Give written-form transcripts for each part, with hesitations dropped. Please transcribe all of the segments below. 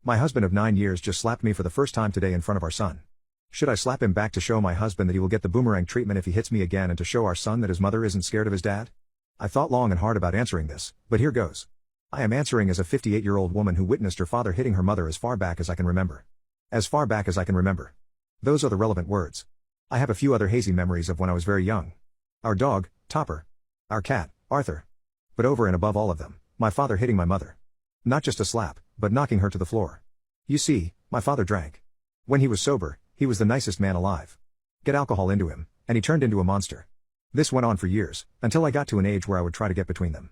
My husband of 9 years just slapped me for the first time today in front of our son. Should I slap him back to show my husband that he will get the boomerang treatment if he hits me again and to show our son that his mother isn't scared of his dad? I thought long and hard about answering this, but here goes. I am answering as a 58-year-old woman who witnessed her father hitting her mother as far back as I can remember. As far back as I can remember. Those are the relevant words. I have a few other hazy memories of when I was very young. Our dog, Topper. Our cat, Arthur. But over and above all of them, my father hitting my mother. Not just a slap, but knocking her to the floor. You see, my father drank. When he was sober, he was the nicest man alive. Get alcohol into him, and he turned into a monster. This went on for years, until I got to an age where I would try to get between them.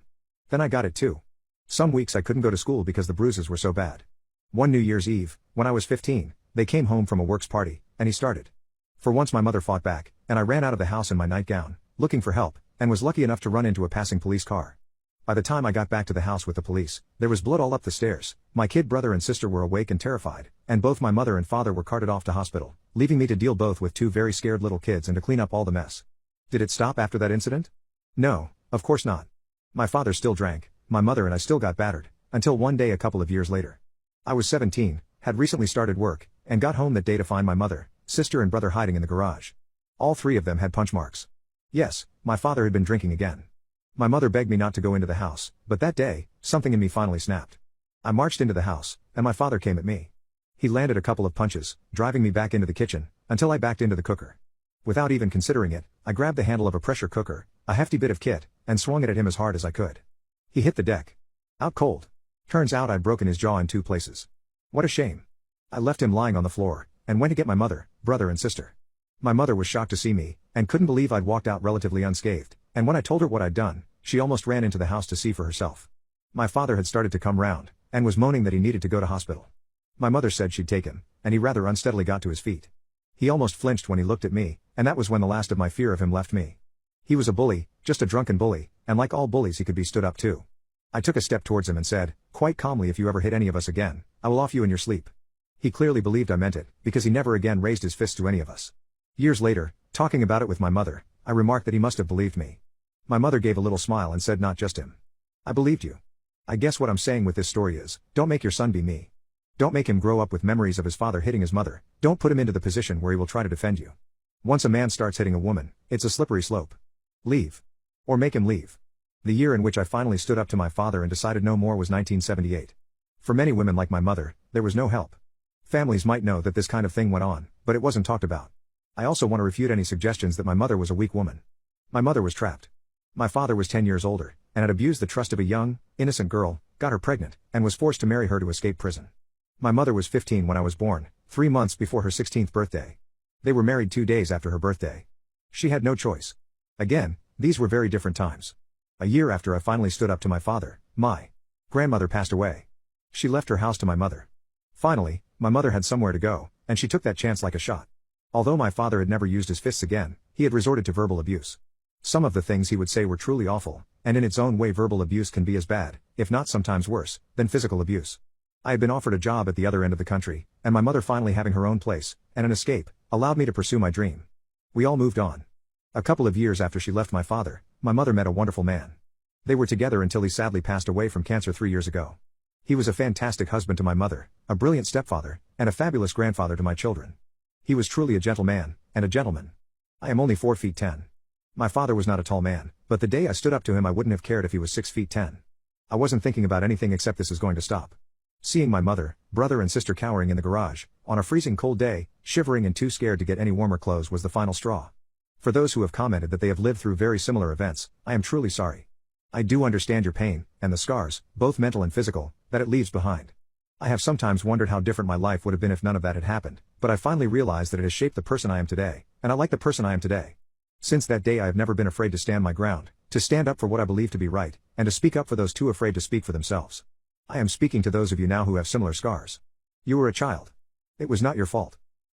Then I got it too. Some weeks I couldn't go to school because the bruises were so bad. One New Year's Eve, when I was 15, they came home from a works party, and he started. For once my mother fought back, and I ran out of the house in my nightgown, looking for help, and was lucky enough to run into a passing police car. By the time I got back to the house with the police, there was blood all up the stairs, my kid brother and sister were awake and terrified, and both my mother and father were carted off to hospital, leaving me to deal both with two very scared little kids and to clean up all the mess. Did it stop after that incident? No, of course not. My father still drank, my mother and I still got battered, until one day a couple of years later. I was 17, had recently started work, and got home that day to find my mother, sister and brother hiding in the garage. All three of them had punch marks. Yes, my father had been drinking again. My mother begged me not to go into the house, but that day, something in me finally snapped. I marched into the house, and my father came at me. He landed a couple of punches, driving me back into the kitchen, until I backed into the cooker. Without even considering it, I grabbed the handle of a pressure cooker, a hefty bit of kit, and swung it at him as hard as I could. He hit the deck. Out cold. Turns out I'd broken his jaw in 2 places. What a shame. I left him lying on the floor, and went to get my mother, brother and sister. My mother was shocked to see me, and couldn't believe I'd walked out relatively unscathed, and when I told her what I'd done, she almost ran into the house to see for herself. My father had started to come round, and was moaning that he needed to go to hospital. My mother said she'd take him, and he rather unsteadily got to his feet. He almost flinched when he looked at me, and that was when the last of my fear of him left me. He was a bully, just a drunken bully, and like all bullies he could be stood up to. I took a step towards him and said, quite calmly, if you ever hit any of us again, I will off you in your sleep. He clearly believed I meant it, because he never again raised his fist to any of us. Years later, talking about it with my mother, I remarked that he must have believed me. My mother gave a little smile and said, not just him. I believed you. I guess what I'm saying with this story is, don't make your son be me. Don't make him grow up with memories of his father hitting his mother, don't put him into the position where he will try to defend you. Once a man starts hitting a woman, it's a slippery slope. Leave. Or make him leave. The year in which I finally stood up to my father and decided no more was 1978. For many women like my mother, there was no help. Families might know that this kind of thing went on, but it wasn't talked about. I also want to refute any suggestions that my mother was a weak woman. My mother was trapped. My father was 10 years older, and had abused the trust of a young, innocent girl, got her pregnant, and was forced to marry her to escape prison. My mother was 15 when I was born, 3 months before her 16th birthday. They were married 2 days after her birthday. She had no choice. Again, these were very different times. A year after I finally stood up to my father, my grandmother passed away. She left her house to my mother. Finally, my mother had somewhere to go, and she took that chance like a shot. Although my father had never used his fists again, he had resorted to verbal abuse. Some of the things he would say were truly awful, and in its own way verbal abuse can be as bad, if not sometimes worse, than physical abuse. I had been offered a job at the other end of the country, and my mother finally having her own place, and an escape, allowed me to pursue my dream. We all moved on. A couple of years after she left my father, my mother met a wonderful man. They were together until he sadly passed away from cancer 3 years ago. He was a fantastic husband to my mother, a brilliant stepfather, and a fabulous grandfather to my children. He was truly a gentleman, and a gentleman. I am only 4 feet 10. My father was not a tall man, but the day I stood up to him I wouldn't have cared if he was 6 feet 10. I wasn't thinking about anything except this is going to stop. Seeing my mother, brother and sister cowering in the garage, on a freezing cold day, shivering and too scared to get any warmer clothes was the final straw. For those who have commented that they have lived through very similar events, I am truly sorry. I do understand your pain, and the scars, both mental and physical, that it leaves behind. I have sometimes wondered how different my life would have been if none of that had happened, but I finally realized that it has shaped the person I am today, and I like the person I am today. Since that day I have never been afraid to stand my ground, to stand up for what I believe to be right, and to speak up for those too afraid to speak for themselves. I am speaking to those of you now who have similar scars. You were a child. It was not your fault.